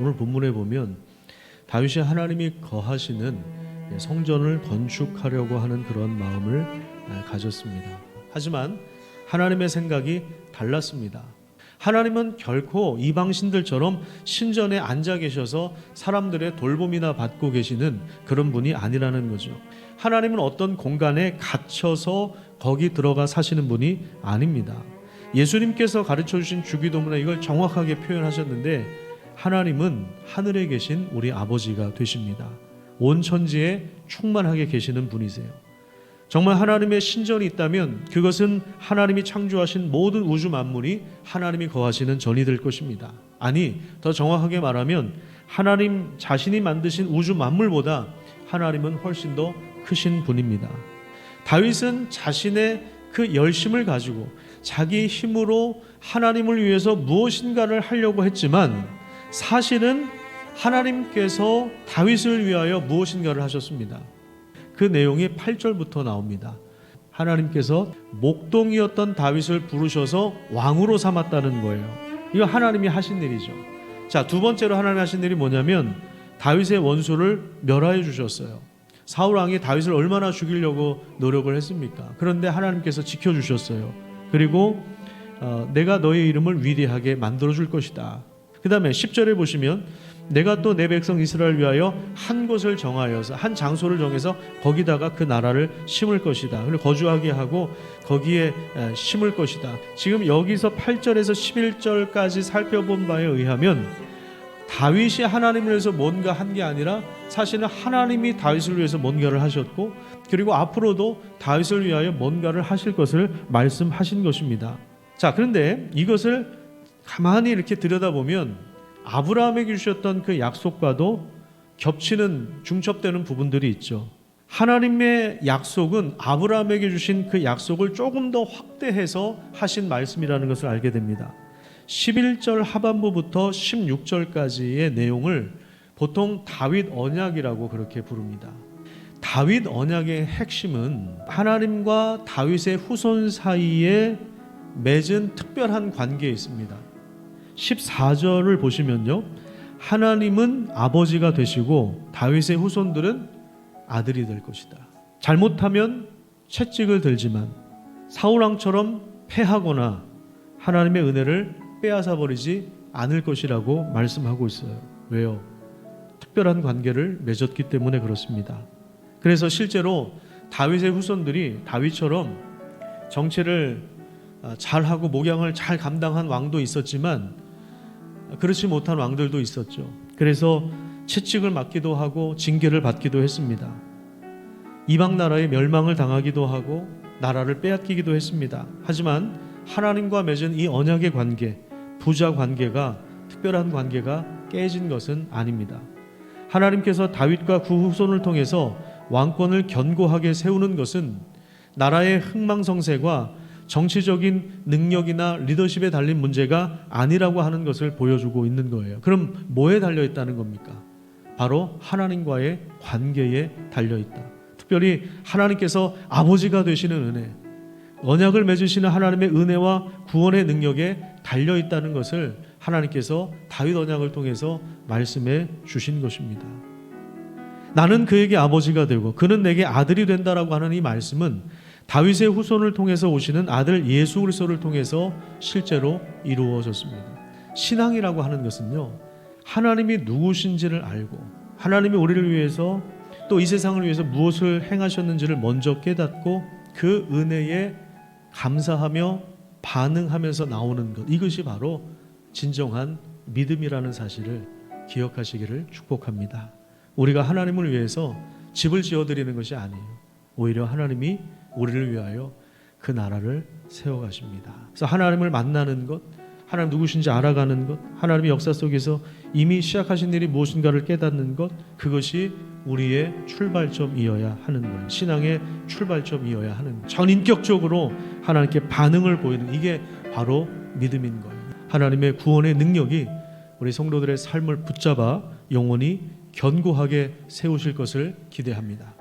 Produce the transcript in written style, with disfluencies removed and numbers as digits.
오늘 본문에 보면 다윗이 하나님이 거하시는 성전을 건축하려고 하는 그런 마음을 가졌습니다. 하지만 하나님의 생각이 달랐습니다. 하나님은 결코 이방신들처럼 신전에 앉아 계셔서 사람들의 돌봄이나 받고 계시는 그런 분이 아니라는 거죠. 하나님은 어떤 공간에 갇혀서 거기 들어가 사시는 분이 아닙니다. 예수님께서 가르쳐 주신 주기도문에 이걸 정확하게 표현하셨는데, 하나님은 하늘에 계신 우리 아버지가 되십니다. 온 천지에 충만하게 계시는 분이세요. 정말 하나님의 신전이 있다면 그것은 하나님이 창조하신 모든 우주 만물이 하나님이 거하시는 전이 될 것입니다. 아니, 더 정확하게 말하면 하나님 자신이 만드신 우주 만물보다 하나님은 훨씬 더 크신 분입니다. 다윗은 자신의 그 열심을 가지고 자기 힘으로 하나님을 위해서 무엇인가를 하려고 했지만, 사실은 하나님께서 다윗을 위하여 무엇인가를 하셨습니다. 그 내용이 8절부터 나옵니다. 하나님께서 목동이었던 다윗을 부르셔서 왕으로 삼았다는 거예요. 이거 하나님이 하신 일이죠. 자, 두 번째로 하나님이 하신 일이 뭐냐면 다윗의 원수를 멸하여 주셨어요. 사울 왕이 다윗을 얼마나 죽이려고 노력을 했습니까? 그런데 하나님께서 지켜주셨어요. 그리고 내가 너의 이름을 위대하게 만들어줄 것이다. 그 다음에 10절에 보시면 내가 또 내 백성 이스라엘을 위하여 한 곳을 정하여서, 한 장소를 정해서 거기다가 그 나라를 심을 것이다. 그리고 거주하게 하고 거기에 심을 것이다. 지금 여기서 8절에서 11절까지 살펴본 바에 의하면 다윗이 하나님을 위해서 뭔가 한 게 아니라 사실은 하나님이 다윗을 위해서 뭔가를 하셨고, 그리고 앞으로도 다윗을 위하여 뭔가를 하실 것을 말씀하신 것입니다. 자, 그런데 이것을 가만히 이렇게 들여다보면 아브라함에게 주셨던 그 약속과도 겹치는, 중첩되는 부분들이 있죠. 하나님의 약속은 아브라함에게 주신 그 약속을 조금 더 확대해서 하신 말씀이라는 것을 알게 됩니다. 11절 하반부부터 16절까지의 내용을 보통 다윗 언약이라고 그렇게 부릅니다. 다윗 언약의 핵심은 하나님과 다윗의 후손 사이에 맺은 특별한 관계에 있습니다. 14절을 보시면요, 하나님은 아버지가 되시고 다윗의 후손들은 아들이 될 것이다. 잘못하면 채찍을 들지만 사울왕처럼 패하거나 하나님의 은혜를 빼앗아 버리지 않을 것이라고 말씀하고 있어요. 왜요? 특별한 관계를 맺었기 때문에 그렇습니다. 그래서 실제로 다윗의 후손들이 다윗처럼 정치를 잘하고 목양을 잘 감당한 왕도 있었지만 그렇지 못한 왕들도 있었죠. 그래서 채찍을 맞기도 하고 징계를 받기도 했습니다. 이방 나라의 멸망을 당하기도 하고 나라를 빼앗기기도 했습니다. 하지만 하나님과 맺은 이 언약의 관계, 부자 관계가, 특별한 관계가 깨진 것은 아닙니다. 하나님께서 다윗과 그 후손을 통해서 왕권을 견고하게 세우는 것은 나라의 흥망성쇠가 정치적인 능력이나 리더십에 달린 문제가 아니라고 하는 것을 보여주고 있는 거예요. 그럼 뭐에 달려있다는 겁니까? 바로 하나님과의 관계에 달려있다. 특별히 하나님께서 아버지가 되시는 은혜, 언약을 맺으시는 하나님의 은혜와 구원의 능력에 달려있다는 것을 하나님께서 다윗 언약을 통해서 말씀해 주신 것입니다. 나는 그에게 아버지가 되고 그는 내게 아들이 된다라고 하는 이 말씀은 다윗의 후손을 통해서 오시는 아들 예수 그리스도를 통해서 실제로 이루어졌습니다. 신앙이라고 하는 것은요, 하나님이 누구신지를 알고 하나님이 우리를 위해서 또 이 세상을 위해서 무엇을 행하셨는지를 먼저 깨닫고 그 은혜에 감사하며 반응하면서 나오는 것, 이것이 바로 진정한 믿음이라는 사실을 기억하시기를 축복합니다. 우리가 하나님을 위해서 집을 지어드리는 것이 아니에요. 오히려 하나님이 우리를 위하여 그 나라를 세워가십니다. 그래서 하나님을 만나는 것, 하나님 누구신지 알아가는 것, 하나님의 역사 속에서 이미 시작하신 일이 무엇인가를 깨닫는 것, 그것이 우리의 출발점이어야 하는 거예요. 신앙의 출발점이어야 하는 거예요. 전인격적으로 하나님께 반응을 보이는, 이게 바로 믿음인 거예요. 하나님의 구원의 능력이 우리 성도들의 삶을 붙잡아 영원히 견고하게 세우실 것을 기대합니다.